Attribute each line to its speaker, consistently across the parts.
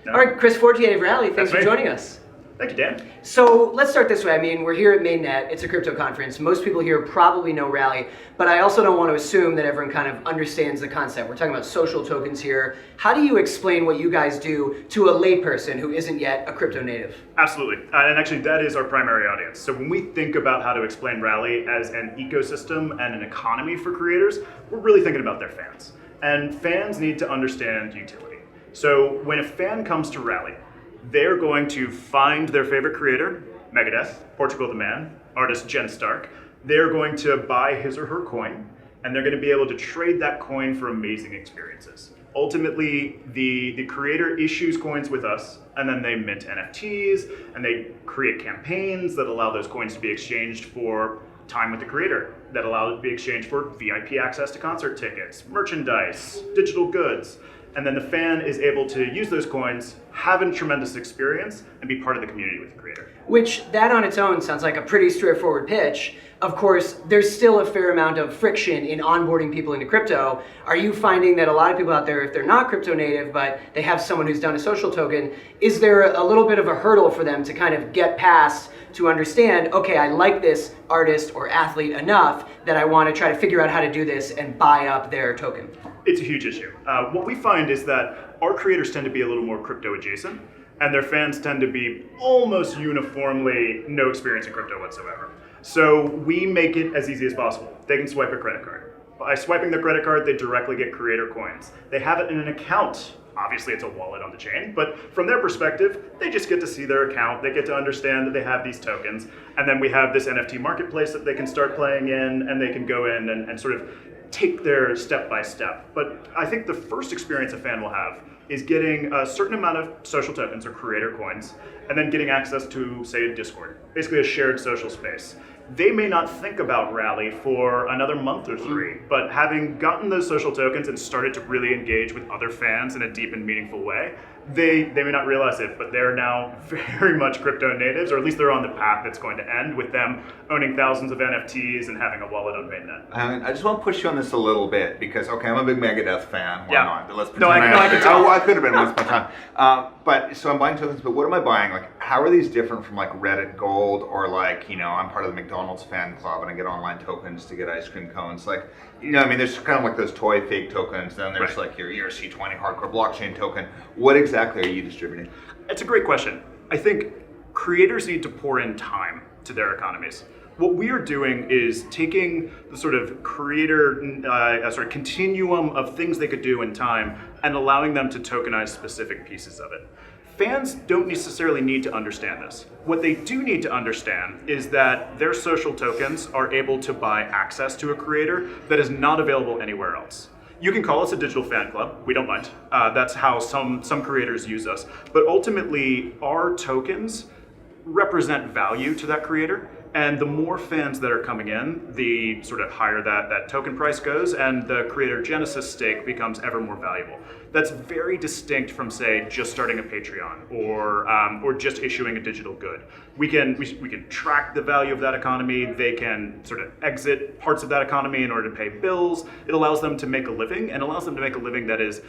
Speaker 1: No.
Speaker 2: All right, Chris Fortier of Rally, thanks for joining us.
Speaker 1: Thank you, Dan.
Speaker 2: So let's start this way. I mean, we're here at Mainnet. It's a crypto conference. Most people here probably know Rally, but I also don't want to assume that everyone kind of understands the concept. We're talking about social tokens here. How do you explain what you guys do to a layperson who isn't yet a crypto native?
Speaker 1: Absolutely. And actually, that is our primary audience. So when we think about how to explain Rally as an ecosystem and an economy for creators, we're really thinking about their fans. And fans need to understand utility. So when a fan comes to Rally, they're going to find their favorite creator, Megadeth, Portugal the Man, artist Jen Stark. They're going to buy his or her coin, and they're going to be able to trade that coin for amazing experiences. Ultimately, the creator issues coins with us, and then they mint NFTs, and they create campaigns that allow those coins to be exchanged for time with the creator, that allow it to be exchanged for VIP access to concert tickets, merchandise, digital goods. And then the fan is able to use those coins, have a tremendous experience, and be part of the community with the creator.
Speaker 2: Which, that on its own sounds like a pretty straightforward pitch. Of course, there's still a fair amount of friction in onboarding people into crypto. Are you finding that a lot of people out there, if they're not crypto native, but they have someone who's done a social token, is there a little bit of a hurdle for them to kind of get past to understand, okay, I like this artist or athlete enough that I want to try to figure out how to do this and buy up their token?
Speaker 1: It's a huge issue. What we find is that our creators tend to be a little more crypto adjacent, and their fans tend to be almost uniformly no experience in crypto whatsoever. So we make it as easy as possible. They can swipe a credit card. By swiping their credit card, they directly get creator coins. They have it in an account. Obviously, it's a wallet on the chain, but from their perspective, they just get to see their account. They get to understand that they have these tokens, and then we have this NFT marketplace that they can start playing in, and they can go in and sort of take their step by step. But I think the first experience a fan will have is getting a certain amount of social tokens or creator coins, and then getting access to, say, a Discord, basically a shared social space. They may not think about Rally for another month or three, but having gotten those social tokens and started to really engage with other fans in a deep and meaningful way, they may not realize it, but they're now very much crypto natives, or at least they're on the path that's going to end with them owning thousands of NFTs and having a wallet on Mainnet.
Speaker 3: I just want to push you on this a little bit because, okay, I'm a big Megadeth fan. Why not? But let's
Speaker 1: No, I can tell.
Speaker 3: I could have been once upon a time. But so I'm buying tokens, but what am I buying? Like, how are these different from like Reddit Gold or like, you know, I'm part of the McDonald's fan club and I get online tokens to get ice cream cones. Like, you know, I mean, there's kind of like those toy fake tokens. Then there's like your ERC20 hardcore blockchain token. What exactly are you distributing?
Speaker 1: It's a great question. I think creators need to pour in time to their economies. What we are doing is taking the sort of creator sort of continuum of things they could do in time and allowing them to tokenize specific pieces of it. Fans don't necessarily need to understand this. What they do need to understand is that their social tokens are able to buy access to a creator that is not available anywhere else. You can call us a digital fan club. We don't mind. That's how some creators use us. But ultimately, our tokens represent value to that creator. And the more fans that are coming in, the sort of higher that token price goes, and the creator genesis stake becomes ever more valuable. That's very distinct from, say, just starting a Patreon or just issuing a digital good. We can track the value of that economy. They can sort of exit parts of that economy in order to pay bills. It allows them to make a living, and allows them to make a living that is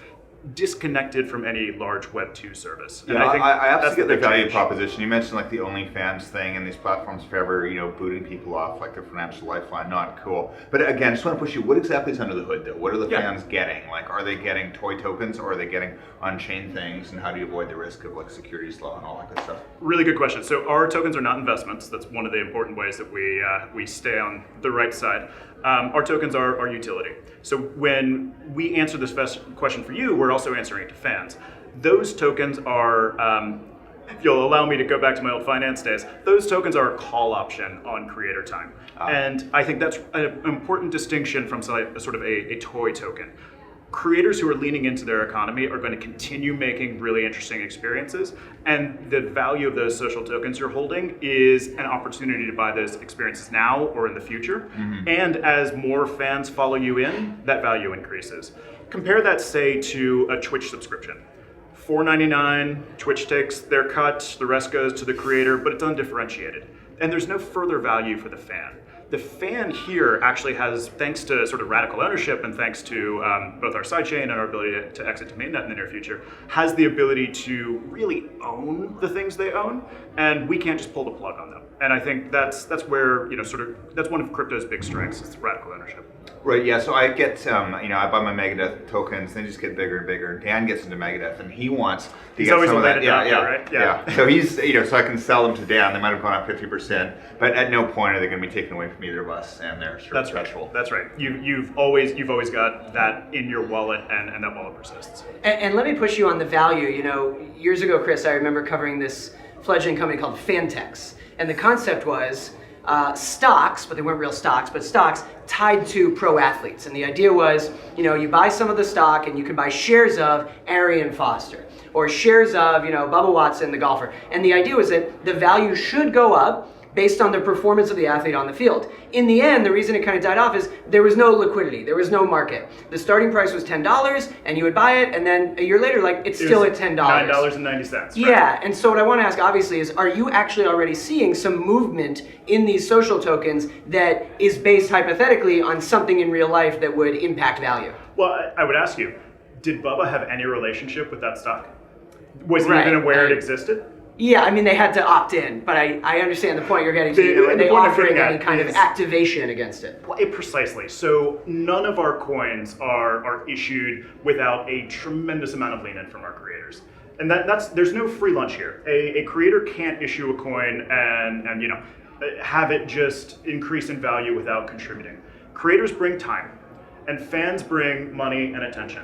Speaker 1: disconnected from any large Web 2 service.
Speaker 3: And I absolutely get the value proposition. You mentioned like the OnlyFans thing and these platforms forever, you know, booting people off like their financial lifeline. Not cool. But again, I just want to push you. What exactly is under the hood though? What are the fans getting? Like, are they getting toy tokens or are they getting on-chain things? And how do you avoid the risk of like securities law and all that good stuff?
Speaker 1: Really good question. So our tokens are not investments. That's one of the important ways that we stay on the right side. Our tokens are utility. So when we answer this question for you, we're also answering it to fans. Those tokens are, if you'll allow me to go back to my old finance days, those tokens are a call option on creator time. And I think that's an important distinction from sort of a toy token. Creators who are leaning into their economy are going to continue making really interesting experiences, and the value of those social tokens you're holding is an opportunity to buy those experiences now or in the future. And as more fans follow you in, that value increases. Compare that, say, to a Twitch subscription. $4.99, Twitch takes their cut, the rest goes to the creator, but it's undifferentiated. And there's no further value for the fan. The fan here actually has, thanks to sort of radical ownership and thanks to both our sidechain and our ability to exit to mainnet in the near future, has the ability to really own the things they own, and we can't just pull the plug on them. And I think that's where, that's one of crypto's big strengths, is radical ownership.
Speaker 3: Right, yeah, so I get, I buy my Megadeth tokens, they just get bigger and bigger. Dan gets into Megadeth, and he wants to
Speaker 1: He's
Speaker 3: get
Speaker 1: always
Speaker 3: some
Speaker 1: a
Speaker 3: of that.
Speaker 1: late adopter, right?
Speaker 3: Yeah. So he's, so I can sell them to Dan. They might have gone up 50%, but at no point are they going to be taken away from either of us and their
Speaker 1: That's
Speaker 3: threshold.
Speaker 1: Right. That's right. You've always got that in your wallet, and that wallet persists.
Speaker 2: And let me push you on the value. Years ago, Chris, I remember covering this fledgling company called Fantex, and the concept was stocks, but they weren't real stocks, but stocks tied to pro athletes. And the idea was, you buy some of the stock and you can buy shares of Arian Foster or shares of, Bubba Watson, the golfer. And the idea was that the value should go up based on the performance of the athlete on the field. In the end, the reason it kind of died off is there was no liquidity, there was no market. The starting price was $10 and you would buy it, and then a year later, it's still at $10.
Speaker 1: $9.90. Right?
Speaker 2: Yeah, and so what I want to ask obviously is, are you actually already seeing some movement in these social tokens that is based hypothetically on something in real life that would impact value?
Speaker 1: Well, I would ask you, did Bubba have any relationship with that stock? Was he
Speaker 2: Right.
Speaker 1: even aware it existed?
Speaker 2: Yeah, they had to opt in, but I understand the point you're getting to. Are they offering any kind of activation against it?
Speaker 1: Well, precisely. So none of our coins are issued without a tremendous amount of lean-in from our creators. And there's no free lunch here. A creator can't issue a coin and have it just increase in value without contributing. Creators bring time, and fans bring money and attention.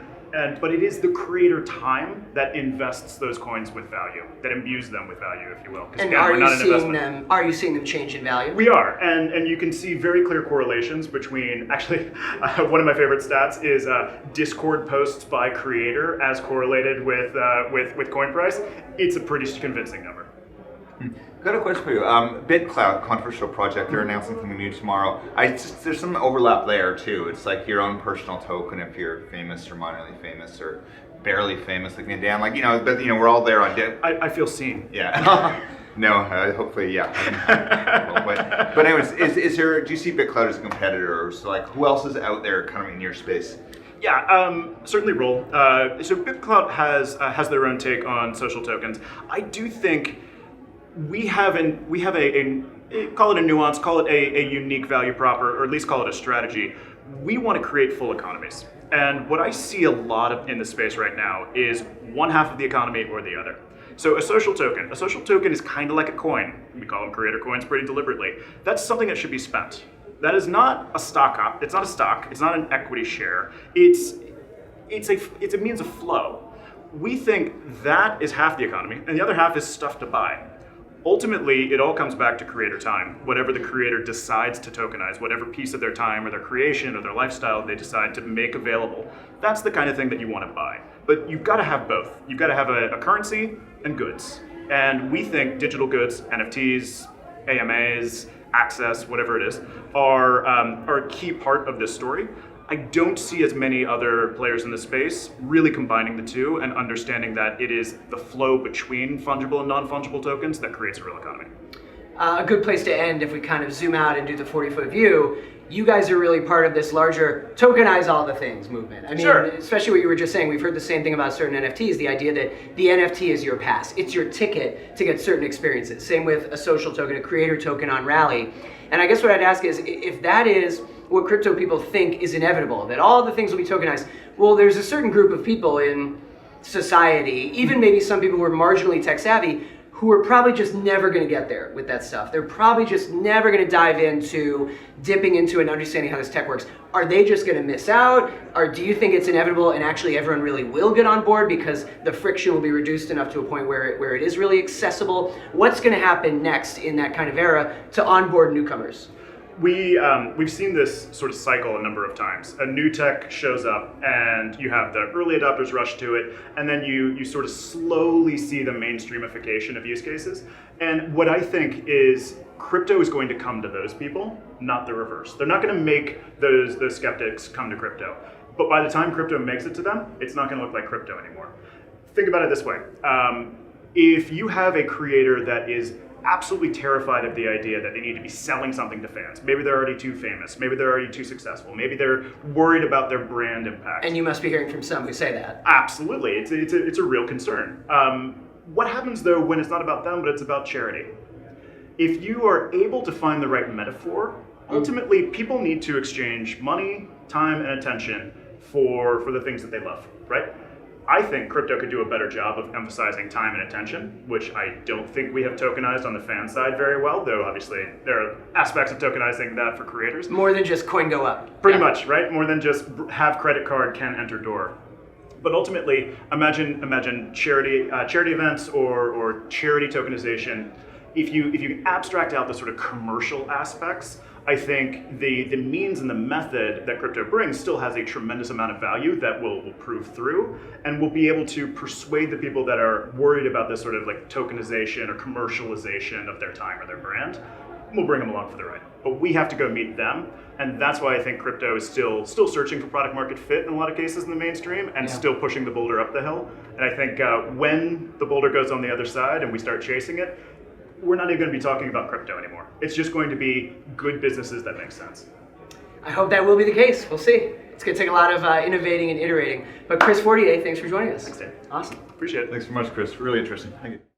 Speaker 1: But it is the creator time that invests those coins with value, that imbues them with value, if you will.
Speaker 2: And again, are you seeing them change in value?
Speaker 1: We are, and you can see very clear correlations between, actually, one of my favorite stats is Discord posts by creator as correlated with coin price. It's a pretty convincing number.
Speaker 3: Got a question for you. BitClout, controversial project, they're announcing something new tomorrow. There's some overlap there too. It's like your own personal token if you're famous or minorly famous or barely famous, like me and Dan. We're all there on
Speaker 1: I feel seen.
Speaker 3: Yeah. No, hopefully, yeah. But anyways, do you see BitClout as a competitor, or so who else is out there kind of in your space?
Speaker 1: Yeah, certainly Roll. So BitClout has their own take on social tokens. I do think we have a call it a nuance, call it a unique value prop, or at least call it a strategy. We want to create full economies. And what I see a lot of in the space right now is one half of the economy or the other. So a social token is kind of like a coin. We call them creator coins pretty deliberately. That's something that should be spent. That is not a stock. It's not a stock. It's not an equity share. It's a means of flow. We think that is half the economy, and the other half is stuff to buy. Ultimately, it all comes back to creator time. Whatever the creator decides to tokenize, whatever piece of their time or their creation or their lifestyle they decide to make available, that's the kind of thing that you want to buy. But you've got to have both. You've got to have a currency and goods. And we think digital goods, NFTs, AMAs, access, whatever it is, are a key part of this story. I don't see as many other players in the space really combining the two and understanding that it is the flow between fungible and non-fungible tokens that creates a real economy.
Speaker 2: A good place to end, if we kind of zoom out and do the 40-foot view, you guys are really part of this larger tokenize all the things movement.
Speaker 1: Sure.
Speaker 2: Especially what you were just saying, we've heard the same thing about certain NFTs, the idea that the NFT is your pass. It's your ticket to get certain experiences. Same with a social token, a creator token on Rally. And I guess what I'd ask is, if that is what crypto people think is inevitable, that all the things will be tokenized, well, there's a certain group of people in society, even maybe some people who are marginally tech savvy, who are probably just never going to get there with that stuff. They're probably just never going to dive into dipping into and understanding how this tech works. Are they just going to miss out? Or do you think it's inevitable and actually everyone really will get on board because the friction will be reduced enough to a point where it is really accessible? What's going to happen next in that kind of era to onboard newcomers?
Speaker 1: We've seen this sort of cycle a number of times. A new tech shows up and you have the early adopters rush to it, and then you sort of slowly see the mainstreamification of use cases. And what I think is crypto is going to come to those people, not the reverse. They're not going to make those skeptics come to crypto. But by the time crypto makes it to them, it's not going to look like crypto anymore. Think about it this way. If you have a creator that is absolutely terrified of the idea that they need to be selling something to fans. Maybe they're already too famous. Maybe they're already too successful. Maybe they're worried about their brand impact.
Speaker 2: And you must be hearing from some who say that.
Speaker 1: Absolutely, it's a real concern. What happens though when it's not about them, but it's about charity? If you are able to find the right metaphor, ultimately people need to exchange money, time, and attention for the things that they love, right? I think crypto could do a better job of emphasizing time and attention, which I don't think we have tokenized on the fan side very well, though obviously there are aspects of tokenizing that for creators.
Speaker 2: More than just coin go up.
Speaker 1: Pretty much, right? More than just have credit card, can enter door. But ultimately, imagine charity events or charity tokenization. If you abstract out the sort of commercial aspects, I think the means and the method that crypto brings still has a tremendous amount of value that will prove through, and will be able to persuade the people that are worried about this sort of like tokenization or commercialization of their time or their brand. We'll bring them along for the ride. But we have to go meet them, and that's why I think crypto is still searching for product market fit in a lot of cases in the mainstream, and still pushing the boulder up the hill. And I think when the boulder goes on the other side and we start chasing it, we're not even going to be talking about crypto anymore. It's just going to be good businesses that make sense.
Speaker 2: I hope that will be the case. We'll see. It's going to take a lot of innovating and iterating. But Chris Fortier, thanks for joining us.
Speaker 1: Thanks, Dan.
Speaker 2: Awesome.
Speaker 1: Appreciate it.
Speaker 3: Thanks so much, Chris. Really interesting. Thank you.